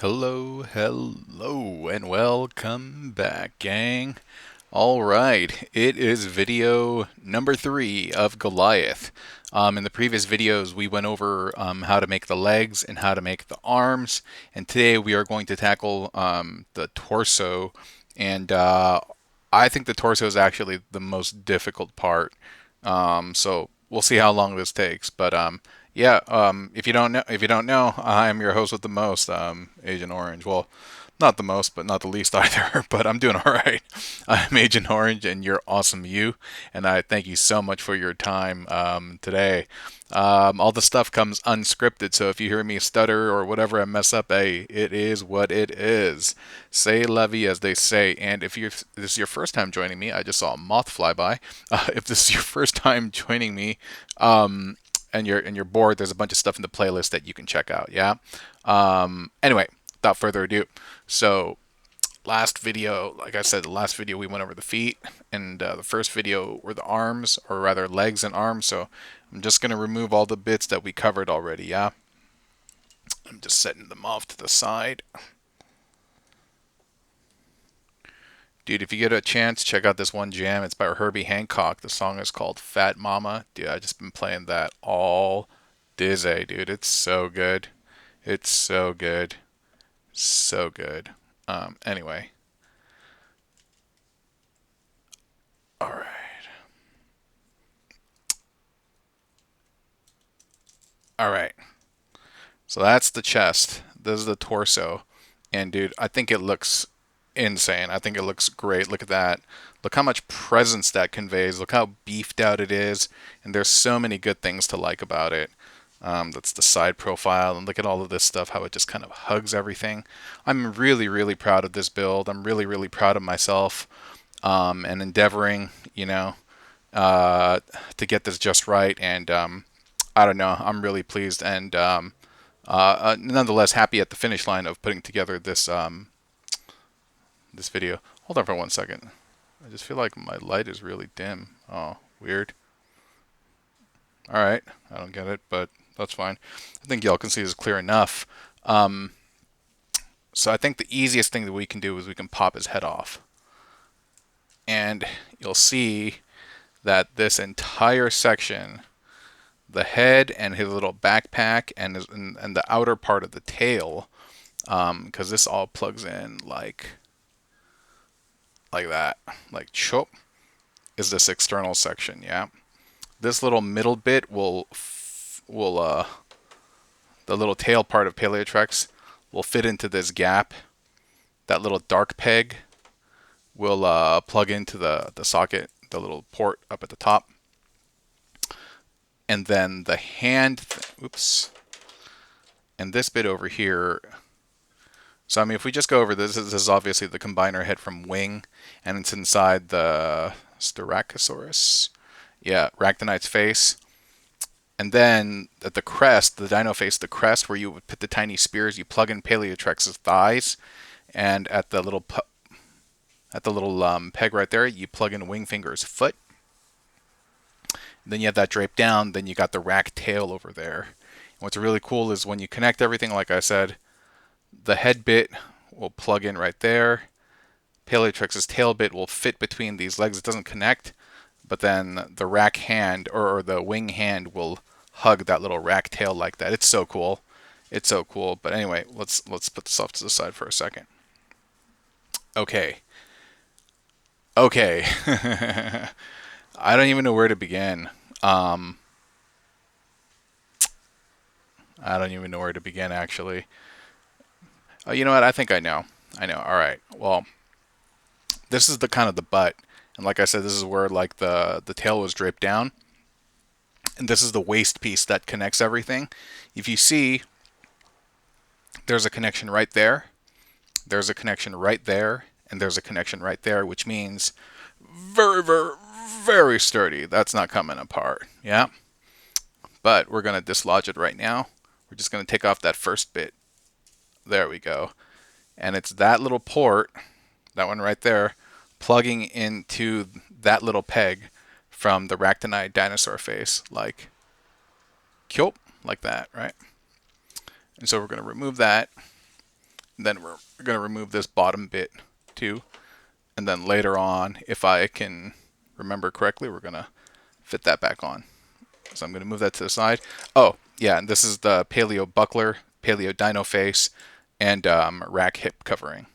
Hello, hello, and welcome back, gang. All right, it is video number 3 of Goliath. In the previous videos, we went over how to make the legs and how to make the arms, and today we are going to tackle the torso. And I think the torso is actually the most difficult part. So we'll see how long this takes. But yeah, if you don't know, I'm your host with the most, Agent Orange. Well, not the most, but not the least either. But I'm doing all right. I'm Agent Orange, and you're awesome, and I thank you so much for your time today. All the stuff comes unscripted, so if you hear me stutter or whatever I mess up, hey, it is what it is. Say la vie, as they say. And if this is your first time joining me, I just saw a moth fly by. If this is your first time joining me, and you're bored, there's a bunch of stuff in the playlist that you can check out. Yeah. Anyway, without further ado, so last video, like I said, the last video we went over the feet, and the first video were the arms, or rather legs and arms. So I'm just gonna remove all the bits that we covered already. Yeah. I'm just setting them off to the side. Dude, if you get a chance, check out this one jam. It's by Herbie Hancock. The song is called Fat Mama. Dude, I just been playing that all dizzy, dude. It's so good. It's so good. So good. Anyway. All right. All right. So that's the chest. This is the torso. And dude, I think it looks insane. I think it looks great. Look at that. Look how much presence that conveys. Look how beefed out it is. And there's so many good things to like about it. That's the side profile. And look at all of this stuff, how it just kind of hugs everything. I'm really, really proud of this build. I'm really, really proud of myself and endeavoring, to get this just right. And I don't know. I'm really pleased and nonetheless happy at the finish line of putting together this video. Hold on for 1 second. I just feel like my light is really dim. Oh, weird. All right, I don't get it, but that's fine. I think y'all can see this clear enough. So I think the easiest thing that we can do is we can pop his head off. And you'll see that this entire section, the head and his little backpack and the outer part of the tail, because this all plugs in like that, like chop, is this external section. Yeah, this little middle bit will the little tail part of Paleotrex will fit into this gap. That little dark peg will plug into the socket, the little port up at the top. And then the hand, oops, and this bit over here. So I mean, if we just go over this is obviously the combiner head from Wing, and it's inside the Styracosaurus. Yeah, Ractonite's face. And then at the crest, the dino face, the crest where you would put the tiny spears, you plug in Paleotrex's thighs, and at the little peg right there, you plug in Wingfinger's foot. And then you have that draped down. Then you got the rack tail over there. And what's really cool is when you connect everything, like I said, the head bit will plug in right there. Paleotrex's tail bit will fit between these legs. It doesn't connect, but then the rack hand or the wing hand will hug that little rack tail like that. It's so cool. It's so cool. But anyway, let's put this off to the side for a second. Okay. Okay. I don't even know where to begin. I don't even know where to begin, actually. You know what? I think I know. I know. All right. Well, this is the kind of the butt, and like I said, this is where like the tail was draped down, and this is the waist piece that connects everything. If you see, there's a connection right there. There's a connection right there, and there's a connection right there, which means very, very, very sturdy. That's not coming apart. Yeah. But we're going to dislodge it right now. We're just going to take off that first bit. There we go. And it's that little port, that one right there, plugging into that little peg from the Ractonite dinosaur face, like that, right? And so we're going to remove that. And then we're going to remove this bottom bit too. And then later on, if I can remember correctly, we're going to fit that back on. So I'm going to move that to the side. Oh, yeah, and this is the Paleo buckler, Paleo dino face, and rack hip covering.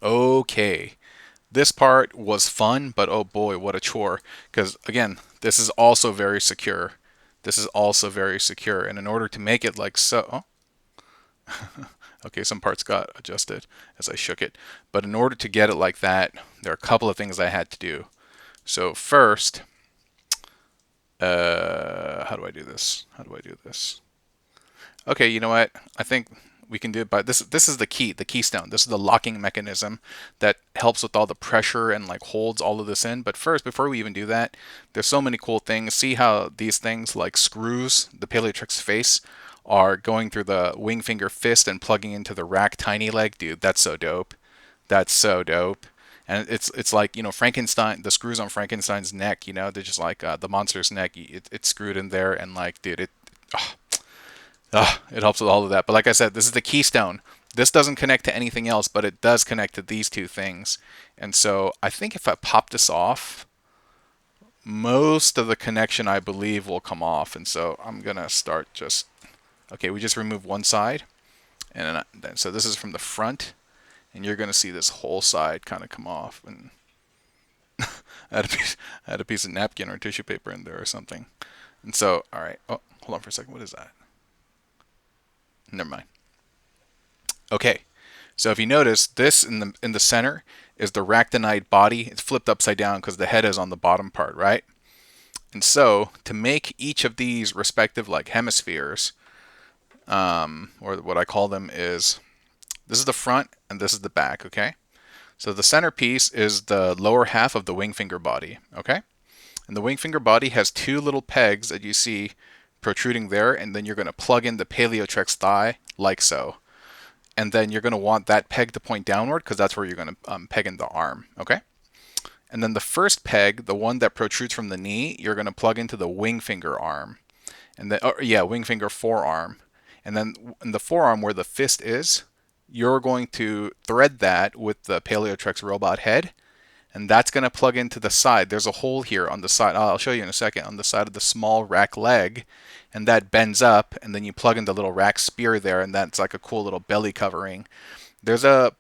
Okay, this part was fun, but oh boy, what a chore. Because again, this is also very secure. This is also very secure. And in order to make it like so, okay, some parts got adjusted as I shook it. But in order to get it like that, there are a couple of things I had to do. So first, how do I do this? How do I do this? Okay, you know what? I think we can do it by this. This is the key, the keystone. This is the locking mechanism that helps with all the pressure and like holds all of this in. But first, before we even do that, there's so many cool things. See how these things like screws, the Paleotrex face, are going through the Wingfinger fist and plugging into the rack tiny leg. Dude, that's so dope. That's so dope. And it's like, you know, Frankenstein, the screws on Frankenstein's neck, you know, they're just like the monster's neck. It's screwed in there, and like, dude, it helps with all of that. But like I said, this is the keystone. This doesn't connect to anything else, but it does connect to these two things. And so I think if I pop this off, most of the connection, I believe, will come off. And so I'm going to start just, okay, we just remove one side. And then, so this is from the front. And you're going to see this whole side kind of come off. And I had a piece of napkin or tissue paper in there or something. And so, all right. Oh, hold on for a second. What is that? Never mind. Okay, so if you notice, this in the center is the Ractonite body. It's flipped upside down because the head is on the bottom part, right? And so to make each of these respective like hemispheres, or what I call them is, this is the front and this is the back, okay? So the centerpiece is the lower half of the Wingfinger body, okay? And the Wingfinger body has two little pegs that you see protruding there, and then you're going to plug in the Paleotrex thigh like so. And then you're going to want that peg to point downward because that's where you're going to peg in the arm, okay? And then the first peg, the one that protrudes from the knee, you're going to plug into the Wingfinger arm. And then, Wingfinger forearm. And then in the forearm where the fist is, you're going to thread that with the Paleotrex robot head, and that's going to plug into the side. There's a hole here on the side. I'll show you in a second, on the side of the small rack leg, and that bends up, and then you plug in the little rack spear there, and that's like a cool little belly covering. There's a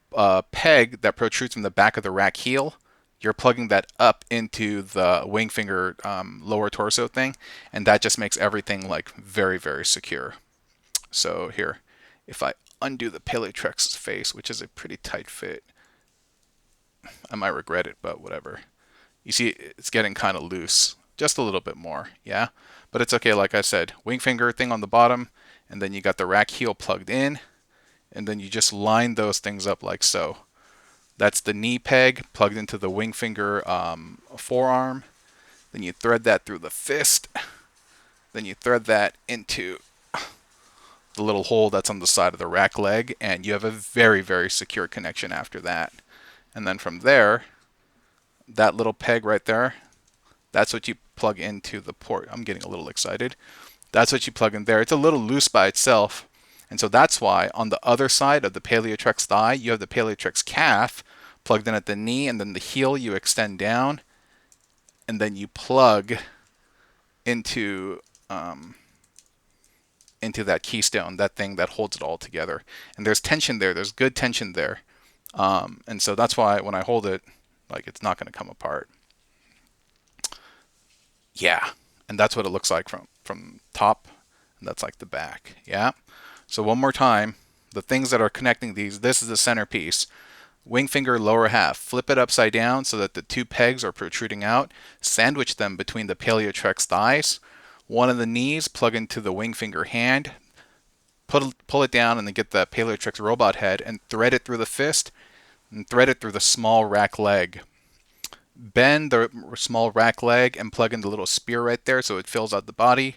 peg that protrudes from the back of the rack heel. You're plugging that up into the Wingfinger lower torso thing, and that just makes everything like very, very secure. So here, if I undo the Paleotrex face, which is a pretty tight fit, I might regret it, but whatever. You see, it's getting kind of loose. Just a little bit more, yeah? But it's okay, like I said. Wingfinger thing on the bottom, and then you got the rack heel plugged in, and then you just line those things up like so. That's the knee peg plugged into the Wingfinger forearm. Then you thread that through the fist. Then you thread that into the little hole that's on the side of the rack leg, and you have a very, very secure connection after that. And then from there, that little peg right there, that's what you plug into the port. I'm getting a little excited. That's what you plug in there. It's a little loose by itself. And so that's why on the other side of the Paleotrex thigh, you have the Paleotrex calf plugged in at the knee, and then the heel you extend down, and then you plug into that keystone, that thing that holds it all together. And there's tension there. There's good tension there. And so that's why when I hold it, like, it's not going to come apart. Yeah, and that's what it looks like from top, and that's like the back. Yeah. So one more time, the things that are connecting these, this is the centerpiece. Wingfinger lower half, flip it upside down so that the two pegs are protruding out, sandwich them between the Paleotrex thighs. One of the knees plug into the Wingfinger hand, pull it down, and then get the Paleotrex robot head and thread it through the fist and thread it through the small rack leg. Bend the small rack leg and plug in the little spear right there so it fills out the body.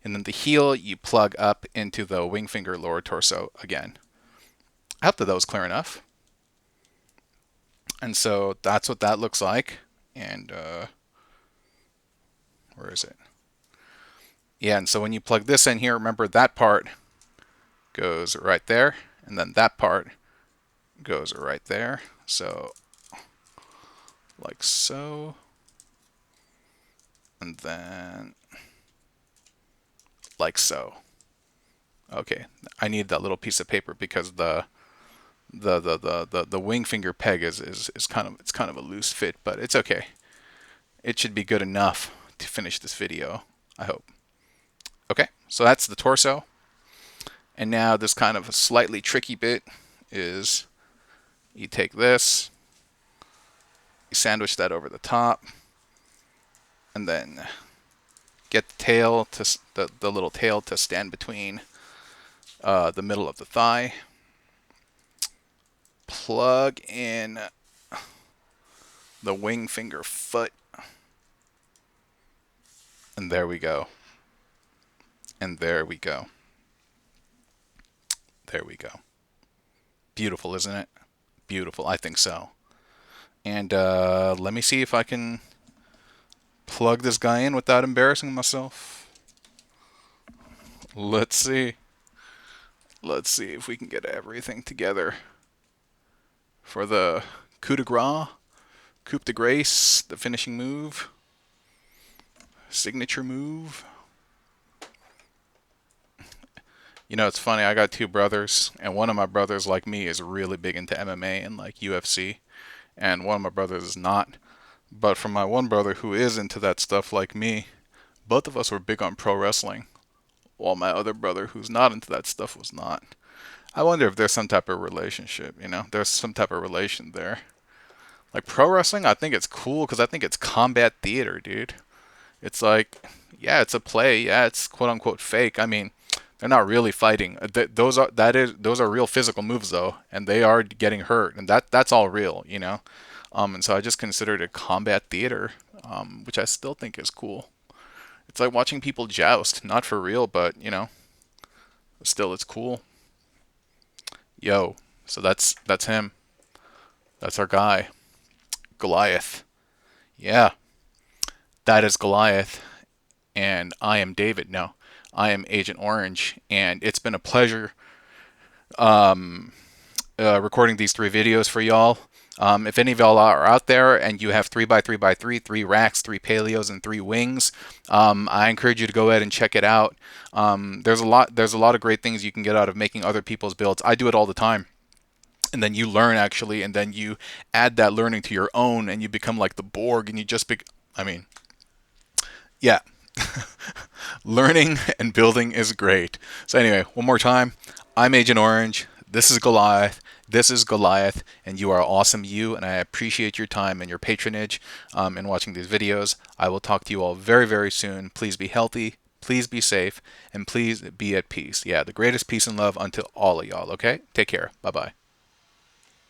And then the heel you plug up into the Wingfinger lower torso again. I hope that was clear enough. And so that's what that looks like. And where is it? Yeah, and so when you plug this in here, remember that part goes right there, and then that part goes right there. So, like so, and then like so. Okay, I need that little piece of paper because the wing finger peg is kind of a loose fit, but it's okay. It should be good enough to finish this video, I hope. Okay, so that's the torso. And now this kind of a slightly tricky bit is you take this, you sandwich that over the top, and then get the tail to the little tail to stand between the middle of the thigh. Plug in the wing finger foot, and there we go. And there we go. There we go. Beautiful, isn't it? Beautiful. I think so. And let me see if I can plug this guy in without embarrassing myself. Let's see. Let's see if we can get everything together for the coup de grace, coup de grace, the finishing move, signature move. You know, it's funny, I got two brothers, and one of my brothers, like me, is really big into MMA and like UFC, and one of my brothers is not. But from my one brother who is into that stuff like me, both of us were big on pro wrestling, while my other brother who's not into that stuff was not. I wonder if there's some type of relationship, you know? There's some type of relation there. Like pro wrestling, I think it's cool because I think it's combat theater, dude. It's like, yeah, it's a play. Yeah, it's quote unquote fake. I mean, they're not really fighting. Those are real physical moves though, and they are getting hurt, and that's all real, you know. And so I just consider it a combat theater, which I still think is cool. It's like watching people joust, not for real, but you know, still it's cool. Yo, so that's him. That's our guy, Goliath. Yeah, that is Goliath, and I am David. No, I am Agent Orange, and it's been a pleasure recording these 3 videos for y'all. If any of y'all are out there and you have 3x3x3, 3 racks, 3 paleos, and 3 wings, I encourage you to go ahead and check it out. There's a lot of great things you can get out of making other people's builds. I do it all the time. And then you learn actually, and then you add that learning to your own, and you become like the Borg, and you just I mean, yeah. Learning and building is great. So anyway, one more time, I'm Agent Orange. This is Goliath. This is Goliath, and you are awesome, you, and I appreciate your time and your patronage in watching these videos. I will talk to you all very, very soon. Please be healthy, please be safe, and please be at peace. Yeah, the greatest peace and love unto all of y'all, okay? Take care. Bye-bye.